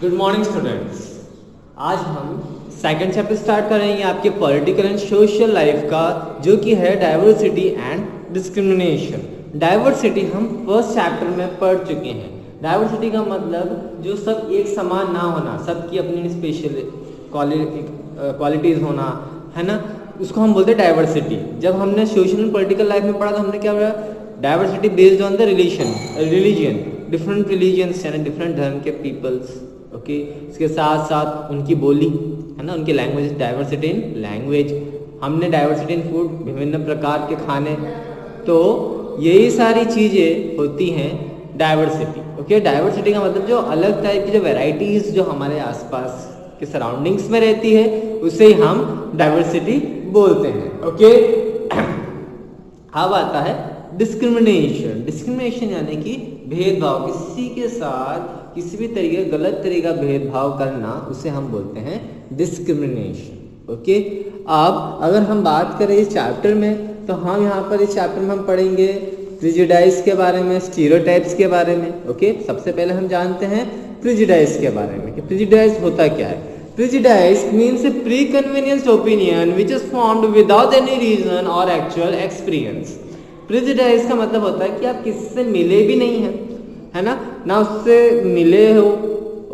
Good morning students. आज हम second chapter start करेंगे आपके पॉलिटिकल एंड सोशल लाइफ का, जो कि है डाइवर्सिटी एंड डिस्क्रिमिनेशन। डाइवर्सिटी हम फर्स्ट चैप्टर में पढ़ चुके हैं। डाइवर्सिटी का मतलब जो सब एक समान ना होना, सबकी अपनी स्पेशल क्वालिटीज होना, है ना, उसको हम बोलते हैं डाइवर्सिटी। जब हमने सोशल एंड पॉलिटिकल लाइफ में पढ़ा तो हमने क्या पढ़ा? Diversity based on the religion, different religions यानी डिफरेंट धर्म के पीपल्स। ओके, इसके साथ साथ उनकी बोली, है ना, उनकी लैंग्वेज, डाइवर्सिटी इन लैंग्वेज। हमने डाइवर्सिटी इन फूड, विभिन्न प्रकार के खाने। तो यही सारी चीज़ें होती हैं डाइवर्सिटी। ओके, डाइवर्सिटी का मतलब जो अलग टाइप की जो वैरायटीज जो हमारे आसपास के सराउंडिंग्स में रहती है उसे ही हम डाइवर्सिटी बोलते हैं। ओके, अब आता है डिस्क्रिमिनेशन। डिस्क्रिमिनेशन यानी कि भेदभाव, किसी के साथ किसी भी तरीके गलत तरीका भेदभाव करना, उसे हम बोलते हैं डिस्क्रिमिनेशन। ओके, अब अगर हम बात करें इस चैप्टर में, तो हम यहाँ पर इस चैप्टर में हम पढ़ेंगे प्रिजुडाइज के बारे में, स्टीरियोटाइप्स के बारे में। ओके, सबसे पहले हम जानते हैं प्रिजुडाइज के बारे में कि प्रिजुडाइज होता क्या है। Prejudice means a preconceived opinion which is formed without any reason or actual experience. Prejudice का मतलब होता है कि आप किसी से मिले भी नहीं हैं, है ना उससे मिले हो,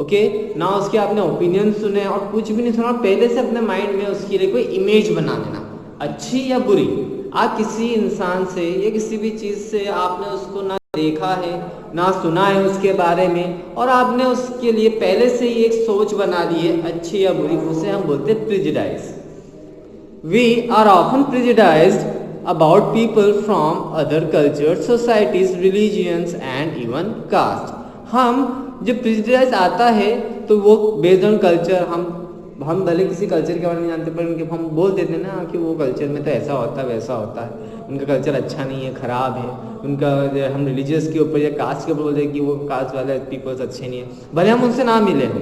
ओके, ना उसके आपने ओपिनियन सुने और कुछ भी नहीं सुना, पहले से अपने माइंड में उसके लिए कोई इमेज बना लेना, अच्छी या बुरी। आप किसी इंसान से या किसी भी चीज़ से आपने उसको ना देखा है ना सुना है उसके बारे में, और आपने उसके लिए पहले से ही एक सोच बना ली है, अच्छी या बुरी, उसे हम बोलते हैं prejudice. We are often prejudiced about people from other cultures, societies, religions and even caste. हम जब प्रिजुडाइज आता है तो वो बेस्ड ऑन कल्चर, हम भले किसी कल्चर के बारे में जानते, पर हम बोल देते हैं ना कि वो कल्चर में तो ऐसा होता है वैसा होता है, उनका कल्चर अच्छा नहीं है, ख़राब है उनका। हम रिलीजियस के ऊपर या कास्ट के ऊपर बोलते हैं कि वो कास्ट वाले पीपल्स अच्छे नहीं है, भले हम उनसे ना मिले हों,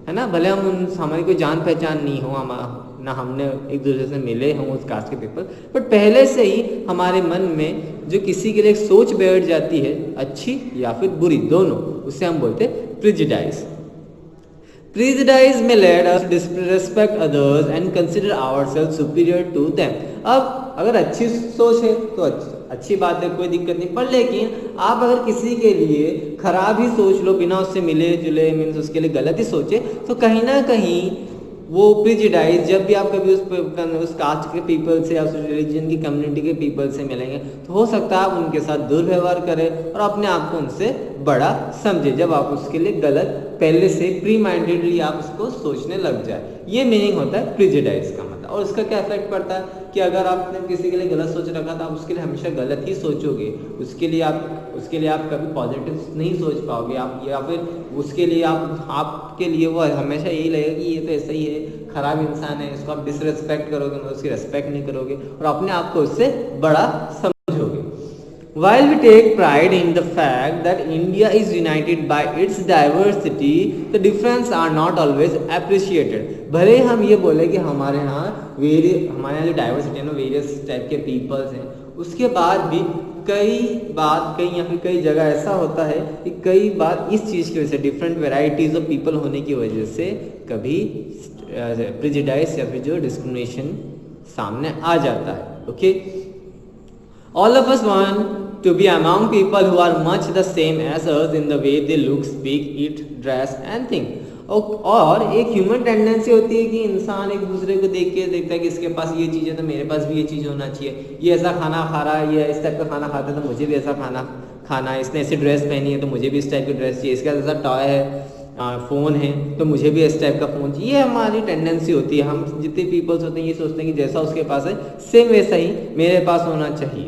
है ना, भले हम हमारी कोई जान पहचान नहीं हो, ना हमने एक दूसरे से मिले हों उस कास्ट के पीपल, बट पहले से ही हमारे मन में जो किसी के लिए एक सोच बैठ जाती है, अच्छी या फिर बुरी, दोनों, उसे हम बोलते हैं prejudice. Prejudice may lead us to disrespect others and consider ourselves superior to them. अब अगर अच्छी सोच है तो अच्छी बात है, कोई दिक्कत नहीं, पर लेकिन आप अगर किसी के लिए खराब ही सोच लो, बिना उससे मिले जुले, मीन्स उसके लिए गलत ही सोचे, तो कहीं ना कहीं वो प्रिजुडाइज, जब भी आप कभी उस कास्ट के पीपल से या उस रिलीजन की कम्युनिटी के पीपल से मिलेंगे, तो हो सकता है आप उनके साथ दुर्व्यवहार करें और अपने आप को उनसे बड़ा समझे, जब आप उसके लिए गलत पहले से प्री माइंडेडली आप उसको सोचने लग जाए। ये मीनिंग होता है प्रिजुडाइज का मतलब। और उसका क्या इफेक्ट पड़ता है कि अगर आपने किसी के लिए गलत सोच रखा तो आप उसके लिए हमेशा गलत ही सोचोगे, उसके लिए आप कभी पॉजिटिव नहीं सोच पाओगे आप, या फिर उसके लिए आपके लिए वो हमेशा यही लगेगा कि ये तो ऐसा ही है, खराब इंसान है, इसको आप डिसरेस्पेक्ट करोगे, मतलब उसकी रेस्पेक्ट नहीं करोगे और अपने आप को उससे बड़ा समझोगे। While we take pride in the fact that India is united by its diversity, the differences are not always appreciated. भले हम ये बोले कि हमारे यहाँ जो डाइवर्सिटी है ना, वेरियस टाइप के पीपल्स हैं, उसके बाद भी कई या फिर कई जगह ऐसा होता है कि कई बार इस चीज़ की वजह से, डिफरेंट वेराइटीज ऑफ पीपल होने की वजह से कभी प्रिजुडाइज या फिर जो डिस्क्रिमिनेशन सामने आ जाता है। Okay, all of us want to be among people who are much the same as us in the way they look, speak, eat, dress and think. और एक ह्यूमन टेंडेंसी होती है कि इंसान एक दूसरे को देख के देखता है कि इसके पास ये चीज़ है तो मेरे पास भी ये चीज़ होना चाहिए, ये ऐसा खाना खा रहा है, ये इस टाइप का खाना खाता है तो मुझे भी ऐसा खाना खाना है, इसने ऐसी ड्रेस पहनी है तो मुझे भी इस टाइप की ड्रेस चाहिए, इसका ऐसा टॉय है, फ़ोन है तो मुझे भी इस टाइप का फ़ोन चाहिए। ये हमारी टेंडेंसी होती है। हम जितने पीपल्स होते हैं ये सोचते हैं कि जैसा उसके पास है सेम वैसा ही मेरे पास होना चाहिए।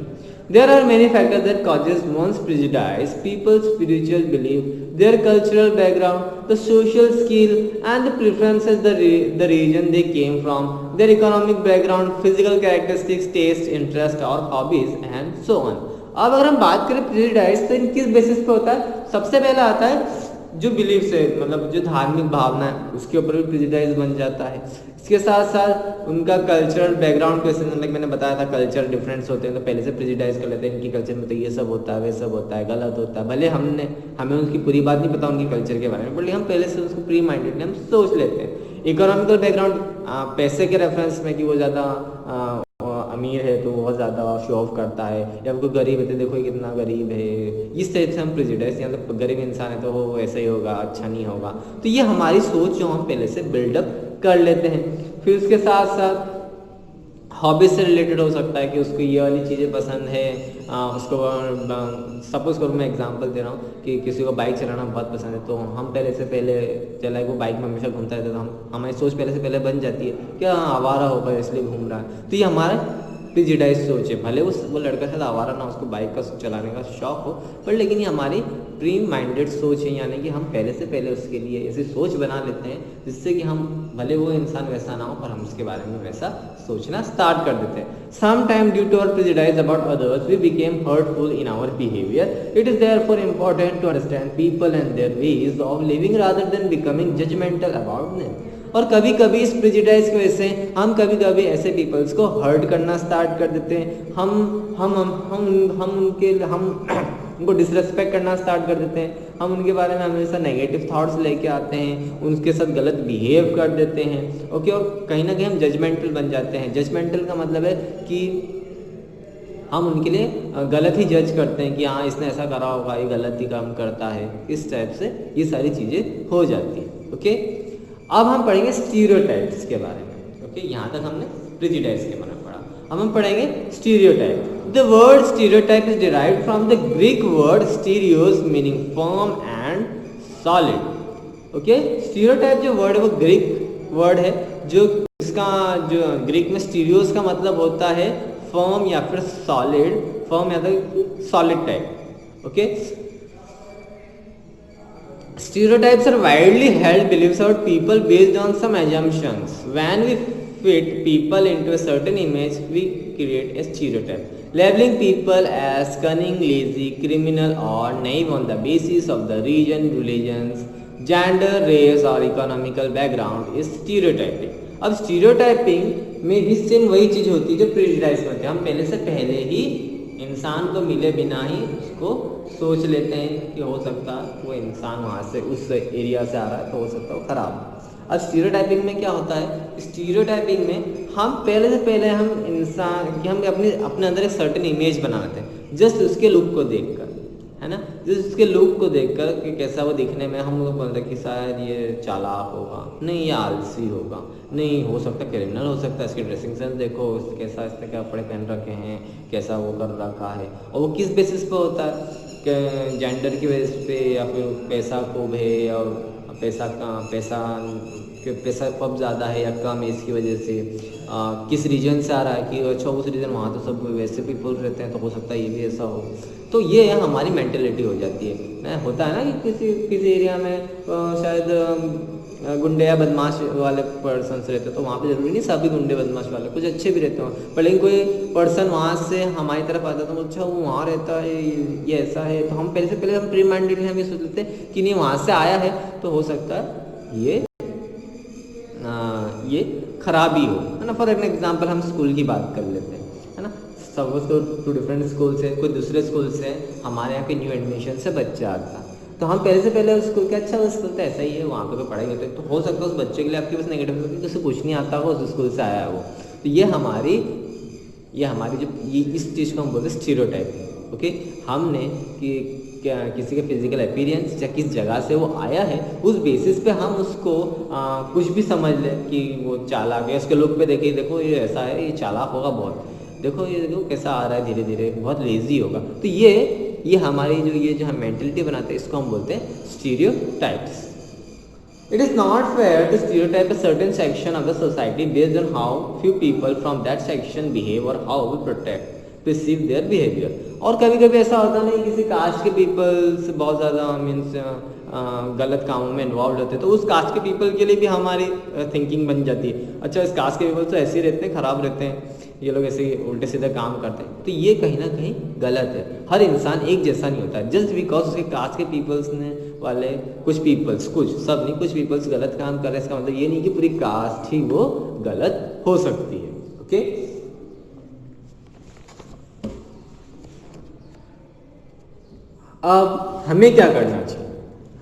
There are many factors that causes one's prejudice: people's spiritual belief, their cultural background, the social skill and the preferences, the region they came from, their economic background, physical characteristics, taste, interest or hobbies and so on. अब अगर हम बात करें prejudice तो इन किस basis पे होता है? सबसे पहला आता है जो बिलीफ है, मतलब जो धार्मिक भावना है, उसके ऊपर भी प्रेजुडाइज बन जाता है। इसके साथ साथ उनका कल्चरल बैकग्राउंड कैसे, लाइक मैंने बताया था कल्चर डिफरेंस होते हैं, तो पहले से प्रेजुडाइज कर लेते हैं इनकी कल्चर में तो ये सब होता है, वे सब होता है, गलत होता है। भले हमें उनकी पूरी बात नहीं पता उनकी कल्चर के बारे में, बट हम पहले से उसको प्री माइंडेडली हम सोच लेते हैं। इकोनॉमिकल बैकग्राउंड, पैसे के रेफरेंस में कि वो ज़्यादा अमीर है तो बहुत ज़्यादा शो ऑफ करता है, या कोई गरीब है तो देखो ये कितना गरीब है, इस टाइप से हम प्रेजुडाइज, या तो गरीब इंसान है तो वो ऐसा ही होगा, अच्छा नहीं होगा। तो ये हमारी सोच जो हम पहले से बिल्डअप कर लेते हैं। फिर उसके साथ साथ हॉबीज से रिलेटेड हो सकता है कि उसको ये वाली चीज़ें पसंद है, उसको सपोज करो मैं एग्जांपल दे रहा हूँ कि किसी को बाइक चलाना बहुत पसंद है, तो हम पहले से पहले चला वो बाइक में हमेशा घूमता रहता, तो हमारी सोच पहले से पहले बन जाती है कि आवारा होगा इसलिए घूम रहा है। तो ये हमारा प्रेजुडाइज सोच है। भले वो लड़का शायद आवारा ना, उसको बाइक का चलाने का शौक हो, पर लेकिन ये हमारी प्री माइंडेड सोच है, यानी कि हम पहले से पहले उसके लिए ऐसी सोच बना लेते हैं जिससे कि हम, भले वो इंसान वैसा ना हो, पर हम उसके बारे में वैसा सोचना स्टार्ट कर देते हैं। Some time due to our prejudice about others we became hurtful in our behaviour. It is therefore important to understand people and their ways of living rather than becoming judgemental about them. और कभी कभी इस prejudice की वजह से हम कभी कभी ऐसे पीपल्स को हर्ट करना स्टार्ट कर देते हैं, हम उनको डिसरेस्पेक्ट करना स्टार्ट कर देते हैं, हम उनके बारे में हमेशा नेगेटिव थॉट्स लेके आते हैं, उनके साथ गलत बिहेव कर देते हैं। ओके, और कहीं ना कहीं हम जजमेंटल बन जाते हैं। जजमेंटल का मतलब है कि हम उनके लिए गलत ही जज करते हैं कि हाँ इसने ऐसा करा होगा, ये गलत ही काम करता है, इस टाइप से ये सारी चीज़ें हो जाती हैं। ओके, अब हम पढ़ेंगे स्टीरियोटाइप्स के बारे में। ओके, यहाँ तक हमने प्रेजुडाइज के बारे में पढ़ा, अब हम पढ़ेंगे stereotype. The word stereotype is derived from the Greek word stereos meaning firm and solid. Okay, stereotype जो वर्ड है वो ग्रीक वर्ड है, जो इसका जो ग्रीक में स्टीरियोस का मतलब होता है फर्म या फिर सॉलिड, फर्म या फिर solid type. Okay, stereotypes are widely held beliefs about people based on some assumptions. When we fit people into a certain image, we create a stereotype. Labeling people as cunning, lazy, criminal or naive on the basis of the region, religions, gender, race or economical background is stereotyping. अब stereotyping में भी same वही चीज़ होती है जो prejudice में होती है। हम पहले से पहले ही इंसान को मिले बिना ही उसको सोच लेते हैं कि हो सकता है वो इंसान वहाँ से उस एरिया से आ रहा है, तो हो सकता है वो खराब। अब स्टीरियोटाइपिंग में क्या होता है, स्टीरियोटाइपिंग में हम पहले से पहले हम इंसान कि हम अपने अंदर एक सर्टेन इमेज बना लेते हैं जस्ट उसके लुक को देखकर, है ना, जस्ट उसके लुक को देखकर कि कैसा वो दिखने में, हम लोग बोलते हैं कि शायद ये चालाक होगा, नहीं ये आलसी होगा, नहीं हो सकता क्रिमिनल हो सकता है, इसकी ड्रेसिंग सेंस देखो, कैसा इसने कपड़े पहन रखे हैं, कैसा वो कर रखा है। और वो किस बेसिस पे होता है, जेंडर की वजह पे या फिर पैसा खूब है और पैसा कब ज़्यादा है या कम है इसकी वजह से, किस रीजन से आ रहा है कि अच्छा उस रीजन वहाँ तो सब वैसे पीपल रहते हैं तो हो सकता है ये भी ऐसा हो। तो ये हमारी मेंटेलिटी हो जाती है। होता है ना कि किसी एरिया में शायद गुंडे या बदमाश वाले पर्सन्स रहते हैं, तो वहाँ पे ज़रूरी नहीं सभी गुंडे बदमाश वाले, कुछ अच्छे भी रहते हैं, पर लेकिन कोई पर्सन वहाँ से हमारी तरफ आता है तो अच्छा वो वहाँ रहता है, ये ऐसा है, तो हम पहले से पहले हम प्री माइंडेडली हम ये सोच लेते हैं कि नहीं वहाँ से आया है तो हो सकता है ये खराबी हो, है ना। फॉर एन एग्जाम्पल हम स्कूल की बात कर लेते हैं, है ना। सपोज तो 2 डिफरेंट स्कूल से, कोई दूसरे स्कूल से हमारे यहाँ पे न्यू एडमिशन से बच्चा आता, तो हम पहले से पहले उस स्कूल के अच्छा वो स्कूल तो ऐसा ही है, वहाँ पे तो पढ़ाई होती है, तो हो सकता है उस बच्चे के लिए आपके पास नेगेटिव होगी कि उसे कुछ नहीं आता हो, उस स्कूल से आया हो। तो ये हमारी जो ये इस चीज़ को हम बोलते हैं स्टीरियोटाइप। ओके, हमने कि क्या किसी का फिजिकल अपीयरेंस या किस जगह से वो आया है उस बेसिस पे हम उसको कुछ भी समझ लें कि वो चालाक है, उसके लुक पे देखिए, देखो ये ऐसा है, ये चालाक होगा बहुत, देखो ये देखो कैसा आ रहा है धीरे धीरे, बहुत लेजी होगा। तो ये हमारी जो हम मेंटलिटी बनाते हैं इसको हम बोलते हैं stereotypes. It is not fair to stereotype a certain section of the society based on how few people from that section behave or how we perceive their behavior. और कभी कभी ऐसा होता नहीं, किसी कास्ट के पीपल्स बहुत ज़्यादा मीन्स गलत कामों में इन्वॉल्व होते हैं, तो उस कास्ट के पीपल के लिए भी हमारी थिंकिंग बन जाती है, अच्छा इस कास्ट के पीपल तो ऐसे ही रहते हैं, ख़राब रहते हैं, ये लोग ऐसे उल्टे सीधे काम करते हैं, तो ये कहीं ना कहीं गलत है। हर इंसान एक जैसा नहीं होता है। जस्ट बिकॉज उसके कास्ट के पीपल्स ने वाले कुछ पीपल्स, कुछ सब नहीं, कुछ पीपल्स गलत काम कर रहे हैं, इसका मतलब ये नहीं कि पूरी कास्ट ही वो गलत हो सकती है। ओके, अब हमें क्या करना चाहिए?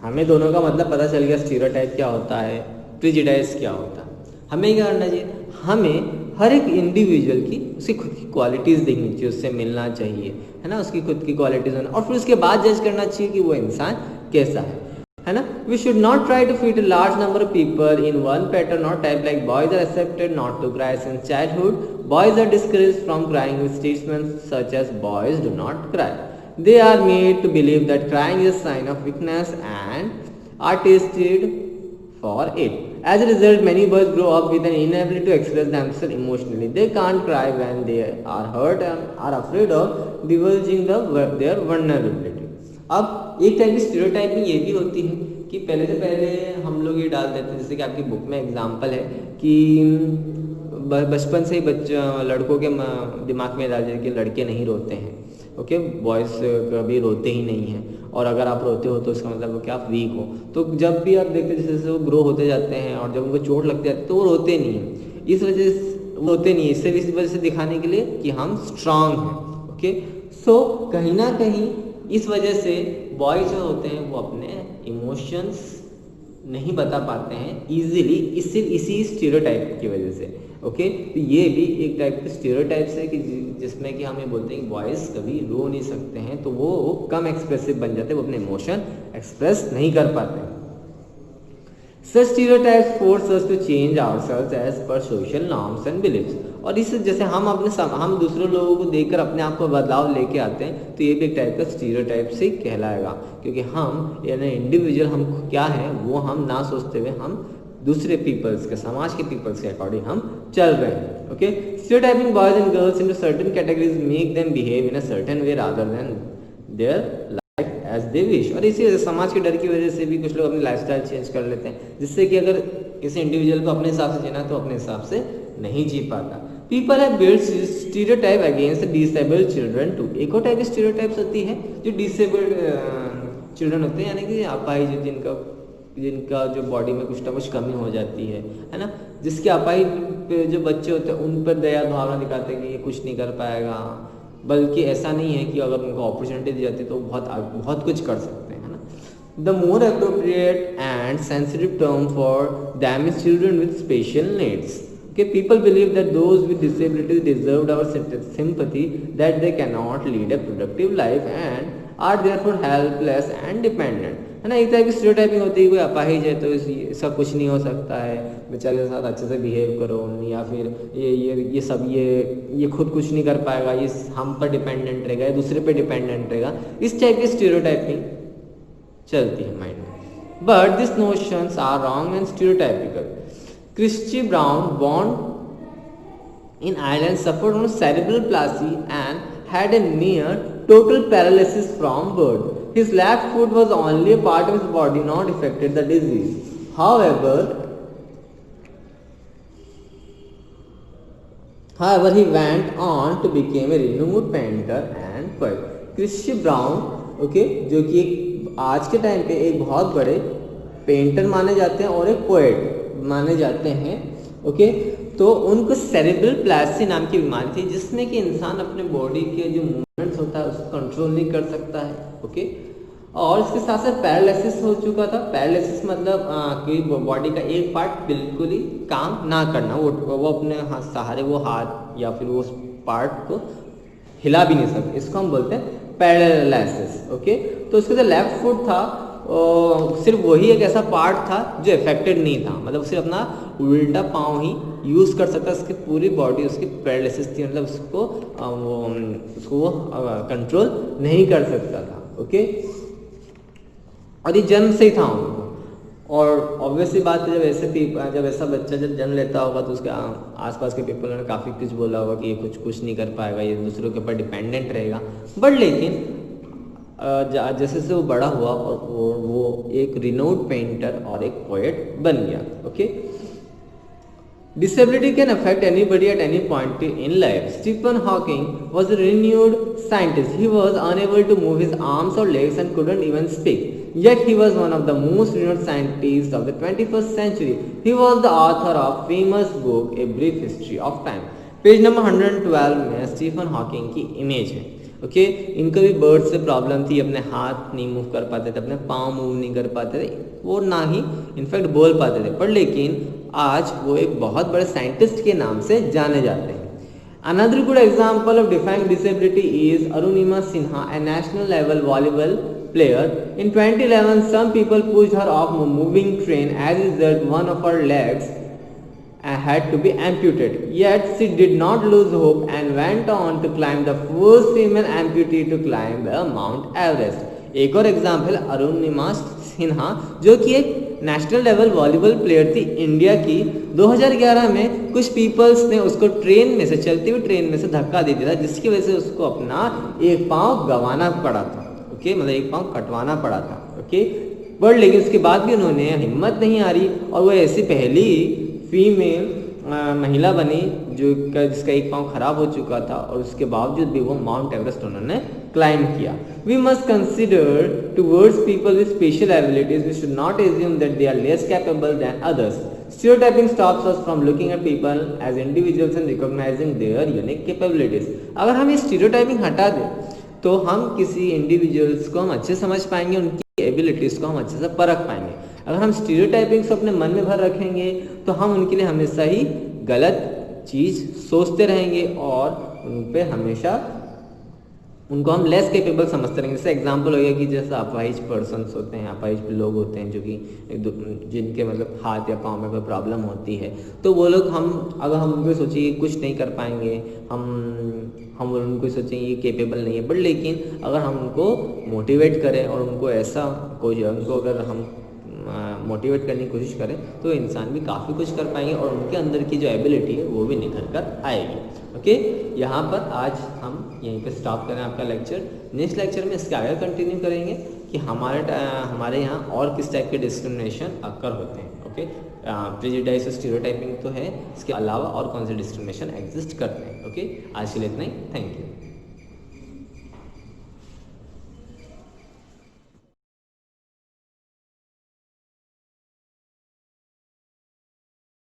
हमें दोनों का मतलब पता चल गया, स्टीरियोटाइप क्या होता है, प्रेजुडिस क्या होता है। हमें क्या करना चाहिए? हमें हर एक इंडिविजुअल की उसकी खुद की क्वालिटीज़ देखनी चाहिए, उससे मिलना चाहिए, है ना, उसकी खुद की क्वालिटीज़ होना, और फिर उसके बाद जज करना चाहिए कि वो इंसान कैसा है ना। We should not try to fit a large number of people in one pattern और type, like boys are accepted not to cry since childhood, boys are discouraged from crying with statements such as boys do not cry. They are made to believe that crying is a sign of weakness and are tested for it. As a result, many boys grow up with an inability to express themselves emotionally. They can't cry when they are hurt and are afraid of divulging their vulnerability. अब एक type की stereotyping ये भी होती है कि पहले से पहले हम लोग ये डाल देते हैं, जैसे कि आपकी बुक में एग्जाम्पल है कि बचपन से ही लड़कों के दिमाग में डाल दिया कि लड़के नहीं रोते हैं। ओके, बॉयज़ कभी रोते ही नहीं हैं, और अगर आप रोते हो तो इसका मतलब क्या, आप वीक हो। तो जब भी आप देखते हैं जैसे जैसे वो ग्रो होते जाते हैं और जब उनको चोट लग जाती है तो वो रोते नहीं हैं, इस वजह से वो रोते नहीं है, इससे इस वजह से दिखाने के लिए कि हम स्ट्रांग हैं। ओके, सो कहीं ना कहीं इस वजह से बॉयज जो होते हैं वो अपने इमोशंस नहीं बता पाते हैं ईजिली, इसी स्टीरियोटाइप की वजह से। ओके, तो ये भी एक टाइप के स्टीरियोटाइप्स है कि जिसमें कि हम ये बोलते हैं कि बॉयज़ कभी रो नहीं सकते हैं, तो वो कम एक्सप्रेसिव बन जाते हैं, वो अपने इमोशन एक्सप्रेस नहीं कर पाते हैं। Such stereotypes force us to change ourselves as per social norms and beliefs. और इस जैसे हम दूसरे लोगों को देखकर अपने आप को बदलाव लेके आते हैं, तो ये भी एक टाइप का स्टीरियोटाइप से कहलाएगा, क्योंकि हम यानी इंडिविजुअल हम क्या है वो हम ना सोचते हुए हम दूसरे पीपल्स के, समाज के पीपल्स के अकॉर्डिंग हम चल रहे हैं। Okay, stereotyping boys and girls into certain categories make them behave in a certain way rather than there as they wish. और इसी समाज के डर की वजह से भी कुछ लोग अपनी लाइफस्टाइल चेंज कर लेते हैं, जिससे कि अगर किसी इंडिविजुअल को अपने हिसाब से जीना तो अपने हिसाब से नहीं जी पाता। People have built stereotype against disabled children too. एक और टाइप की स्टीरियोटाइप्स होती है जो डिसेबल्ड चिल्ड्रन होते हैं, यानी कि अपाहिज, जिनका जो बॉडी में कुछ ना कुछ कमी हो जाती है ना, जिसके अपाहिज जो बच्चे होते हैं उन पर दया भावना दिखाते हैं कि ये कुछ नहीं कर पाएगा, बल्कि ऐसा नहीं है कि अगर उनको अपॉर्चुनिटी दी जाती है तो बहुत कुछ कर सकते हैं, है ना। The more appropriate and sensitive term for them is children with special needs. Okay, people believe that those with disabilities deserve our sympathy, that they cannot lead a productive life and are therefore helpless and dependent, है ना। एक type की stereotyping होती है, कोई अपाहिज है तो इसका कुछ नहीं हो सकता है, बेचारे के साथ अच्छे से बिहेव करो, या फिर ये सब ये खुद कुछ नहीं कर पाएगा, ये हम पर डिपेंडेंट रहेगा, या दूसरे पे डिपेंडेंट रहेगा, इस टाइप की स्टीरियोटाइपिंग चलती है माइंड में। But this notions are wrong and stereotypical. Christy Brown, born in Ireland, suffered from cerebral palsy and had a near total paralysis from birth. His left foot was only a part of his body not affected the disease. However, he went on to become a renowned painter and poet. Christy Brown, okay, जो कि आज के time पे एक बहुत बड़े painter माने जाते हैं और एक पोएट माने जाते हैं। ओके, तो उनको सेरेब्रल प्लासी नाम की बीमारी थी, जिसमें कि इंसान अपने बॉडी के जो मूवमेंट्स होता है उसको कंट्रोल नहीं कर सकता है। ओके, और इसके साथ साथ पैरालिसिस हो चुका था। पैरालिसिस मतलब कि बॉडी का एक पार्ट बिल्कुल ही काम ना करना, वो अपने सहारे वो हाथ या फिर वो पार्ट को हिला भी नहीं सकते, इसको हम बोलते हैं पैरालिसिस। ओके, तो उसके जो लेफ्ट फुट था सिर्फ वही एक ऐसा पार्ट था जो इफेक्टेड नहीं था, मतलब सिर्फ अपना उल्टा पाँव ही यूज़ कर सकता, उसकी पूरी बॉडी उसकी पैरालिसिस थी, मतलब उसको कंट्रोल नहीं कर सकता था। ओके, और ये जन्म से ही था उनको। और ऑब्वियसली बात है, जब ऐसा बच्चा जब जन्म लेता होगा तो उसके आसपास के पीपल ने काफ़ी कुछ बोला होगा कि ये कुछ नहीं कर पाएगा, ये दूसरों के ऊपर डिपेंडेंट रहेगा। बट लेकिन जैसे जैसे वो बड़ा हुआ और वो एक रिनोड पेंटर और एक पोएट बन गया। Okay, Disability can affect anybody at any point in life. Stephen Hawking was a renowned scientist. He was unable to move his arms or legs and couldn't even speak. Yet he was one of the most renowned scientists of the 21st century. He was the author of famous book A Brief History of Time. Page number 112 में Stephen Hawking की image है। Okay, इनको भी bird से problem थी, अपने हाथ नहीं मूव कर पाते थे, अपने पाँव मूव नहीं कर पाते थे, वो ना ही इनफैक्ट बोल पाते थे, पर लेकिन आज वो एक बहुत बड़े साइंटिस्ट के नाम से जाने जाते हैं। Another good example of defying disability is Arunima Sinha, a national level volleyball player. In 2011, some people pushed her off a moving train. As a result, one of her legs had to be amputated. Yet she did not lose hope and went on to climb the first female amputee to climb Mount Everest. एक और example Arunima Sinha, जो कि एक national level volleyball player थी India की। 2011 में कुछ peoples ने उसको ट्रेन में से, चलती हुई ट्रेन में से धक्का दे दिया था, जिसकी वजह से उसको अपना एक पाँव गंवाना पड़ा था। ओके, मतलब एक पाँव कटवाना पड़ा था। ओके, पर लेकिन उसके बाद भी उन्होंने हिम्मत नहीं हारी और वो ऐसी पहली फीमेल महिला बनी जिसका एक पाँव खराब हो चुका था, और उसके बावजूद भी वो माउंट एवरेस्ट उन्होंने क्लाइम किया। We must consider towards people with special abilities, we should not assume that they are less capable than others. Stereotyping stops us from looking at people as individuals and recognising their unique capabilities. अगर हम ये stereotyping हटा दें तो हम किसी individuals को हम अच्छे समझ पाएंगे, उनकी एबिलिटीज को हम अच्छे से परख पाएंगे। अगर हम स्टीरियोटाइपिंग को अपने मन में भर रखेंगे तो हम उनके लिए हमेशा ही गलत चीज़ सोचते रहेंगे और उन पे हमेशा उनको हम लेस कैपेबल समझते रहेंगे। जैसे एग्जांपल हो गया कि जैसे अपाहिज पर्सन्स होते हैं, अपाहिज लोग होते हैं जो कि जिनके मतलब हाथ या पाँव में कोई प्रॉब्लम होती है, तो वो लोग अगर हम उनको सोचिए कुछ नहीं कर पाएंगे, हम उनको सोचेंगे कैपेबल नहीं है, बट लेकिन अगर हम उनको मोटिवेट करें और उनको अगर हम मोटिवेट करने की कोशिश करें तो इंसान भी काफ़ी कुछ कर पाएंगे और उनके अंदर की जो एबिलिटी है वो भी निखर कर आएगी। ओके, यहाँ पर आज हम यहीं पे स्टॉप करें आपका लेक्चर। नेक्स्ट लेक्चर में इसके आगे कंटिन्यू करेंगे कि हमारे यहाँ और किस टाइप के डिस्क्रिमिनेशन अक्कर होते हैं। ओके, प्रेजुडाइज और स्टीरियोटाइपिंग तो है, इसके अलावा और कौन से डिस्क्रिमिनेशन एग्जिस्ट करते हैं। ओके, आज के लिए इतना ही। Thank you.